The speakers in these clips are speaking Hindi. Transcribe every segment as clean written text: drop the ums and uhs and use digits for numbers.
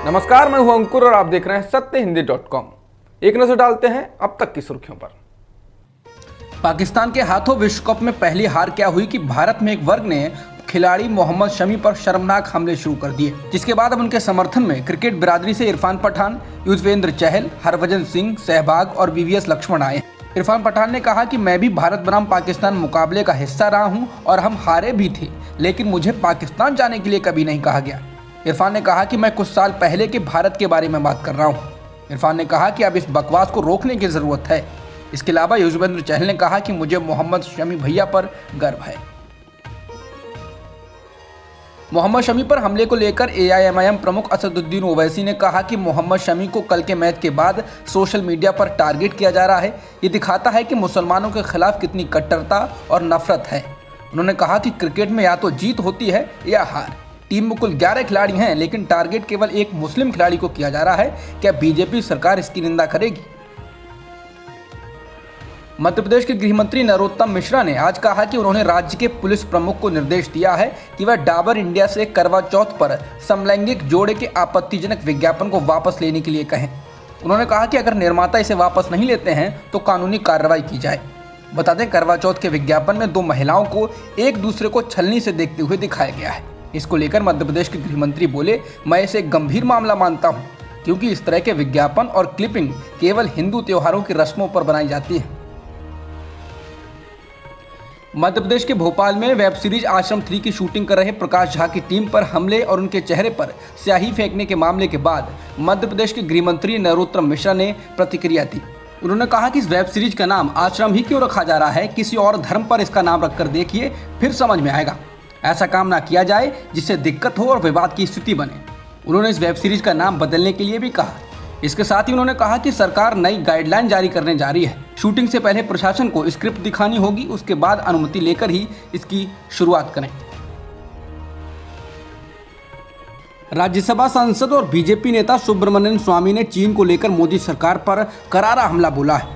नमस्कार, मैं हूं अंकुर और आप देख रहे हैं सत्यहिंदी.com। एक नजर डालते हैं अब तक की सुर्खियों पर। पाकिस्तान के हाथों विश्व कप में पहली हार क्या हुई कि भारत में एक वर्ग ने खिलाड़ी मोहम्मद शमी पर शर्मनाक हमले शुरू कर दिए, जिसके बाद अब उनके समर्थन में क्रिकेट बिरादरी से इरफान पठान, युजवेंद्र चहल, हरभजन सिंह, सहवाग और वीवीएस लक्ष्मण आए। इरफान पठान ने कहा कि मैं भी भारत बनाम पाकिस्तान मुकाबले का हिस्सा रहा हूं और हम हारे भी थे, लेकिन मुझे पाकिस्तान जाने के लिए कभी नहीं कहा गया। इरफान ने कहा कि मैं कुछ साल पहले के भारत के बारे में बात कर रहा हूं। इरफान ने कहा कि अब इस बकवास को रोकने की ज़रूरत है। इसके अलावा युजवेंद्र चहल ने कहा कि मुझे मोहम्मद शमी भैया पर गर्व है। मोहम्मद शमी पर हमले को लेकर एआईएमआईएम प्रमुख असदुद्दीन ओवैसी ने कहा कि मोहम्मद शमी को कल के मैच के बाद सोशल मीडिया पर टारगेट किया जा रहा है। ये दिखाता है कि मुसलमानों के खिलाफ कितनी कट्टरता और नफरत है। उन्होंने कहा कि क्रिकेट में या तो जीत होती है या हार। टीम में कुल 11 खिलाड़ी हैं, लेकिन टारगेट केवल एक मुस्लिम खिलाड़ी को किया जा रहा है। क्या बीजेपी सरकार इसकी निंदा करेगी? मध्य प्रदेश के गृह मंत्री नरोत्तम मिश्रा ने आज कहा कि उन्होंने राज्य के पुलिस प्रमुख को निर्देश दिया है कि वह डाबर इंडिया से करवा चौथ पर समलैंगिक जोड़े के आपत्तिजनक विज्ञापन को वापस लेने के लिए कहें। उन्होंने कहा कि अगर निर्माता इसे वापस नहीं लेते हैं तो कानूनी कार्रवाई की जाए। बता दें, करवा चौथ के विज्ञापन में 2 महिलाओं को एक दूसरे को छलनी से देखते हुए दिखाया गया है। इसको लेकर मध्य प्रदेश के गृह मंत्री बोले, मैं इसे गंभीर मामला मानता हूं, क्योंकि इस तरह के विज्ञापन और क्लिपिंग केवल हिंदू त्योहारों की रस्मों पर बनाई जाती है। मध्य प्रदेश के भोपाल में वेब सीरीज आश्रम 3 की शूटिंग कर रहे प्रकाश झा की टीम पर हमले और उनके चेहरे पर स्याही फेंकने के मामले के बाद मध्य प्रदेश के गृह मंत्री नरोत्तम मिश्रा ने प्रतिक्रिया दी। उन्होंने कहा कि इस वेब सीरीज का नाम आश्रम ही क्यों रखा जा रहा है, किसी और धर्म पर इसका नाम रखकर देखिए, फिर समझ में आएगा। ऐसा काम ना किया जाए जिससे दिक्कत हो और विवाद की स्थिति बने। उन्होंने इस वेब सीरीज का नाम बदलने के लिए भी कहा। इसके साथ ही उन्होंने कहा कि सरकार नई गाइडलाइन जारी करने जा रही है। शूटिंग से पहले प्रशासन को स्क्रिप्ट दिखानी होगी, उसके बाद अनुमति लेकर ही इसकी शुरुआत करें। राज्यसभा सांसद और बीजेपी नेता सुब्रमण्यम स्वामी ने चीन को लेकर मोदी सरकार पर करारा हमला बोला है।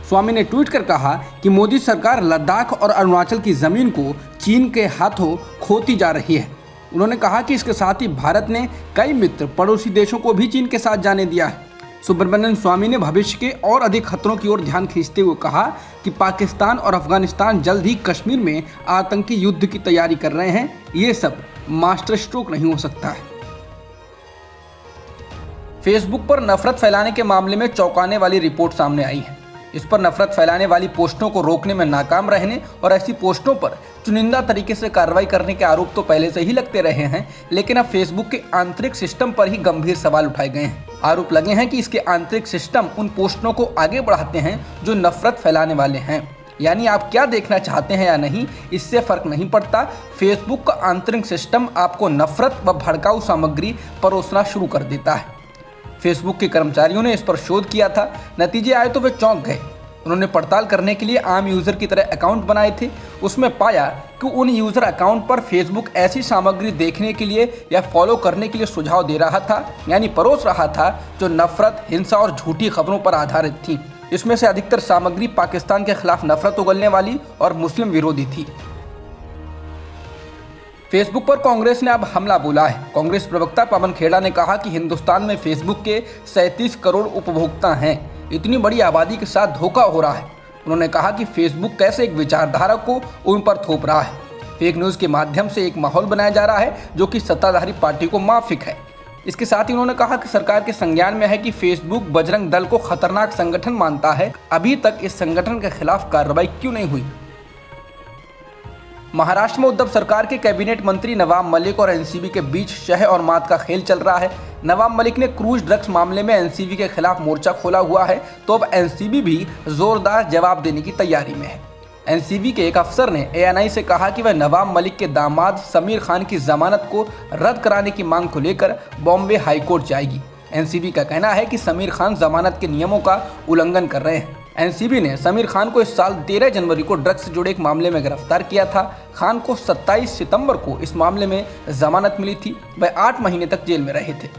स्वामी ने ट्वीट कर कहा कि मोदी सरकार लद्दाख और अरुणाचल की जमीन को चीन के हाथों खोती जा रही है। उन्होंने कहा कि इसके साथ ही भारत ने कई मित्र पड़ोसी देशों को भी चीन के साथ जाने दिया है। सुब्रमण्यम स्वामी ने भविष्य के और अधिक खतरों की ओर ध्यान खींचते हुए कहा कि पाकिस्तान और अफगानिस्तान जल्द ही कश्मीर में आतंकी युद्ध की तैयारी कर रहे हैं। ये सब मास्टर स्ट्रोक नहीं हो सकता है। फेसबुक पर नफरत फैलाने के मामले में चौंकाने वाली रिपोर्ट सामने आई है। इस पर नफरत फैलाने वाली पोस्टों को रोकने में नाकाम रहने और ऐसी पोस्टों पर चुनिंदा तरीके से कार्रवाई करने के आरोप तो पहले से ही लगते रहे हैं, लेकिन अब फेसबुक के आंतरिक सिस्टम पर ही गंभीर सवाल उठाए गए हैं। आरोप लगे हैं कि इसके आंतरिक सिस्टम उन पोस्टों को आगे बढ़ाते हैं जो नफरत फैलाने वाले हैं। यानी आप क्या देखना चाहते हैं या नहीं, इससे फर्क नहीं पड़ता। फेसबुक का आंतरिक सिस्टम आपको नफरत व भड़काऊ सामग्री परोसना शुरू कर देता है। फेसबुक के कर्मचारियों ने इस पर शोध किया था। नतीजे आए तो वे चौंक गए। उन्होंने पड़ताल करने के लिए आम यूज़र की तरह अकाउंट बनाए थे। उसमें पाया कि उन यूज़र अकाउंट पर फेसबुक ऐसी सामग्री देखने के लिए या फॉलो करने के लिए सुझाव दे रहा था, यानी परोस रहा था, जो नफरत, हिंसा और झूठी खबरों पर आधारित थी। इसमें से अधिकतर सामग्री पाकिस्तान के खिलाफ नफरत उगलने वाली और मुस्लिम विरोधी थी। फेसबुक पर कांग्रेस ने अब हमला बोला है। कांग्रेस प्रवक्ता पवन खेड़ा ने कहा कि हिंदुस्तान में फेसबुक के 37 करोड़ उपभोक्ता हैं। इतनी बड़ी आबादी के साथ धोखा हो रहा है। उन्होंने कहा कि फेसबुक कैसे एक विचारधारा को उन पर थोप रहा है। फेक न्यूज़ के माध्यम से एक माहौल बनाया जा रहा है जो कि सत्ताधारी पार्टी को माफिक है। इसके साथ ही उन्होंने कहा कि सरकार के संज्ञान में है कि फेसबुक बजरंग दल को खतरनाक संगठन मानता है। अभी तक इस संगठन के खिलाफ कार्रवाई क्यों नहीं हुई? महाराष्ट्र में उद्धव सरकार के कैबिनेट मंत्री नवाब मलिक और एनसीबी के बीच शह और मात का खेल चल रहा है। नवाब मलिक ने क्रूज ड्रग्स मामले में एनसीबी के खिलाफ मोर्चा खोला हुआ है, तो अब एनसीबी भी जोरदार जवाब देने की तैयारी में है। एनसीबी के एक अफसर ने एएनआई से कहा कि वह नवाब मलिक के दामाद समीर खान की जमानत को रद्द कराने की मांग को लेकर बॉम्बे हाईकोर्ट जाएगी। एनसीबी का कहना है कि समीर खान जमानत के नियमों का उल्लंघन कर रहे हैं। एनसीबी ने समीर खान को इस साल 13 जनवरी को ड्रग्स से जुड़े एक मामले में गिरफ्तार किया था। खान को 27 सितंबर को इस मामले में जमानत मिली थी। वह 8 महीने तक जेल में रहे थे।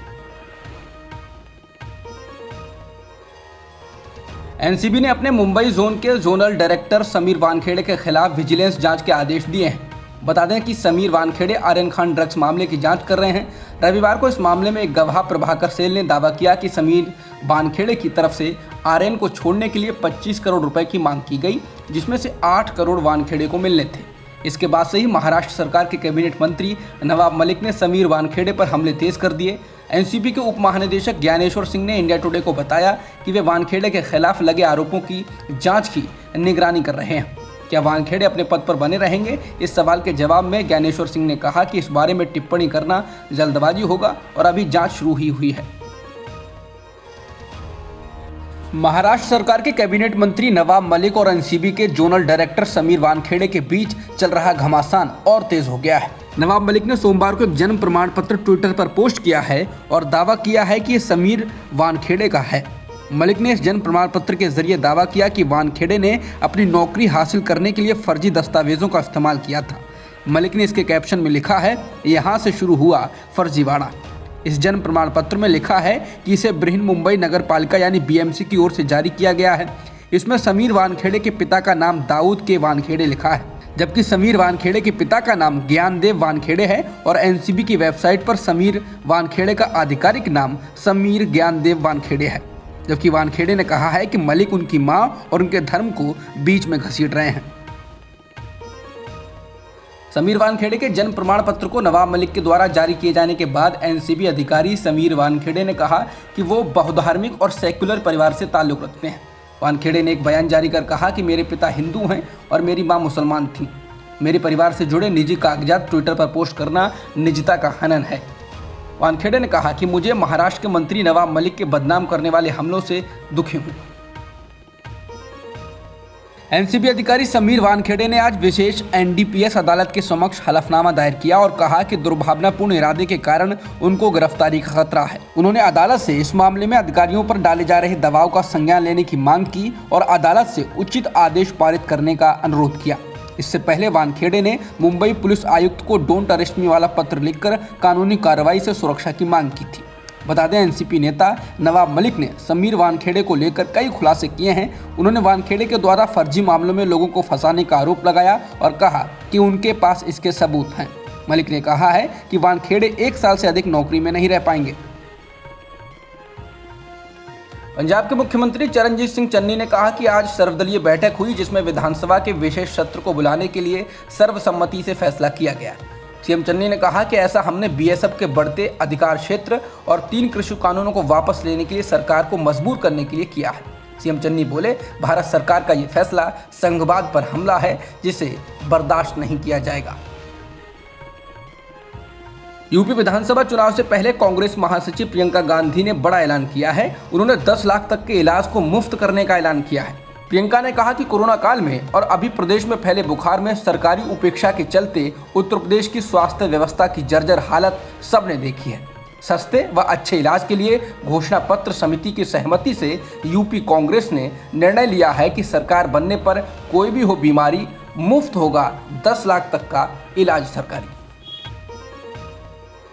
एनसीबी ने अपने मुंबई जोन के जोनल डायरेक्टर समीर वानखेड़े के खिलाफ विजिलेंस जांच के आदेश दिए हैं। बता दें कि समीर वानखेड़े आर्यन खान ड्रग्स मामले की जांच कर रहे हैं। रविवार को इस मामले में एक गवाह प्रभाकर सेल ने दावा किया कि समीर वानखेड़े की तरफ से आर्यन को छोड़ने के लिए 25 करोड़ रुपए की मांग की गई, जिसमें से 8 करोड़ वानखेड़े को मिलने थे। इसके बाद से ही महाराष्ट्र सरकार के कैबिनेट मंत्री नवाब मलिक ने समीर वानखेड़े पर हमले तेज कर दिए। एनसीबी के उप महानिदेशक ज्ञानेश्वर सिंह ने इंडिया टुडे को बताया कि वे वानखेड़े के खिलाफ लगे आरोपों की जांच की निगरानी कर रहे हैं। क्या वानखेड़े अपने पद पर बने रहेंगे? इस सवाल के जवाब में ज्ञानेश्वर सिंह ने कहा कि इस बारे में टिप्पणी करना जल्दबाजी होगा और अभी जांच शुरू ही हुई है। महाराष्ट्र सरकार के कैबिनेट मंत्री नवाब मलिक और एनसीबी के जोनल डायरेक्टर समीर वानखेड़े के बीच चल रहा घमासान और तेज हो गया है। नवाब मलिक ने सोमवार को एक जन्म प्रमाण पत्र ट्विटर पर पोस्ट किया है और दावा किया है कि ये समीर वानखेड़े का है। मलिक ने इस जन्म प्रमाण पत्र के जरिए दावा किया कि वानखेड़े ने अपनी नौकरी हासिल करने के लिए फर्जी दस्तावेजों का इस्तेमाल किया था। मलिक ने इसके कैप्शन में लिखा है, यहाँ से शुरू हुआ फर्जीवाड़ा। इस जन्म प्रमाण पत्र में लिखा है कि इसे बृहन मुंबई नगर पालिका यानी बीएमसी की ओर से जारी किया गया है। इसमें समीर वानखेड़े के पिता का नाम दाऊद के वानखेड़े लिखा है, जबकि समीर वानखेड़े के पिता का नाम ज्ञानदेव वानखेड़े है और एनसीबी की वेबसाइट पर समीर वानखेड़े का आधिकारिक नाम समीर ज्ञानदेव वानखेड़े है। जबकि वानखेड़े ने कहा है कि मलिक उनकी मां और उनके धर्म को बीच में घसीट रहे हैं। समीर वानखेड़े के जन्म प्रमाण पत्र को नवाब मलिक के द्वारा जारी किए जाने के बाद एनसीबी अधिकारी समीर वानखेड़े ने कहा कि वो बहुधार्मिक और सेक्युलर परिवार से ताल्लुक रखते हैं। वानखेड़े ने एक बयान जारी कर कहा कि मेरे पिता हिंदू हैं और मेरी मां मुसलमान थी। मेरे परिवार से जुड़े निजी कागजात ट्विटर पर पोस्ट करना निजता का हनन है। वानखेड़े ने कहा कि मुझे महाराष्ट्र के मंत्री नवाब मलिक के बदनाम करने वाले हमलों से दुखी हूं। एनसीबी अधिकारी समीर वानखेड़े ने आज विशेष एनडीपीएस अदालत के समक्ष हलफनामा दायर किया और कहा कि दुर्भावनापूर्ण इरादे के कारण उनको गिरफ्तारी का खतरा है। उन्होंने अदालत से इस मामले में अधिकारियों पर डाले जा रहे दबाव का संज्ञान लेने की मांग की और अदालत से उचित आदेश पारित करने का अनुरोध किया। इससे पहले वानखेड़े ने मुंबई पुलिस आयुक्त को डोंट अरेस्ट मी वाला पत्र लिखकर कानूनी कार्रवाई से सुरक्षा की मांग की थी। बता दें, एनसीपी नेता नवाब मलिक ने समीर वानखेड़े को लेकर कई खुलासे किए हैं। उन्होंने वानखेड़े के द्वारा फर्जी मामलों में लोगों को फंसाने का आरोप लगाया और कहा कि उनके पास इसके सबूत हैं। मलिक ने कहा है कि वानखेड़े 1 साल से अधिक नौकरी में नहीं रह पाएंगे। पंजाब के मुख्यमंत्री चरणजीत सिंह चन्नी ने कहा कि आज सर्वदलीय बैठक हुई, जिसमें विधानसभा के विशेष सत्र को बुलाने के लिए सर्वसम्मति से फैसला किया गया। सीएम चन्नी ने कहा कि ऐसा हमने बीएसएफ के बढ़ते अधिकार क्षेत्र और 3 कृषि कानूनों को वापस लेने के लिए सरकार को मजबूर करने के लिए किया है। सीएम चन्नी बोले, भारत सरकार का ये फैसला संघवाद पर हमला है, जिसे बर्दाश्त नहीं किया जाएगा। यूपी विधानसभा चुनाव से पहले कांग्रेस महासचिव प्रियंका गांधी ने बड़ा ऐलान किया है। उन्होंने 10 लाख तक के इलाज को मुफ्त करने का ऐलान किया है। प्रियंका ने कहा कि कोरोना काल में और अभी प्रदेश में फैले बुखार में सरकारी उपेक्षा के चलते उत्तर प्रदेश की स्वास्थ्य व्यवस्था की जर्जर हालत सबने देखी है। सस्ते व अच्छे इलाज के लिए घोषणा पत्र समिति की सहमति से यूपी कांग्रेस ने निर्णय लिया है कि सरकार बनने पर कोई भी हो बीमारी, मुफ्त होगा 10 लाख तक का इलाज सरकारी।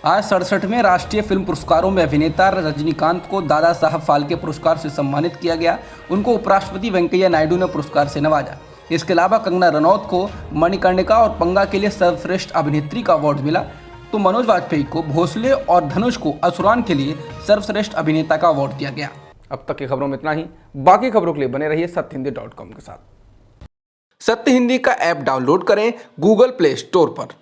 आज 67वें राष्ट्रीय फिल्म पुरस्कारों में अभिनेता रजनीकांत को दादा साहब फाल्के पुरस्कार से सम्मानित किया गया। उनको उपराष्ट्रपति वेंकैया नायडू ने पुरस्कार से नवाजा। इसके अलावा कंगना रनौत को मणिकर्णिका और पंगा के लिए सर्वश्रेष्ठ अभिनेत्री का अवार्ड मिला, तो मनोज वाजपेयी को भोसले और धनुष को असुरान के लिए सर्वश्रेष्ठ अभिनेता का अवार्ड दिया गया। अब तक की खबरों में इतना ही। बाकी खबरों के लिए बने रहिए सत्यहिंदी.com के साथ। सत्य हिंदी का ऐप डाउनलोड करें गूगल प्ले स्टोर पर।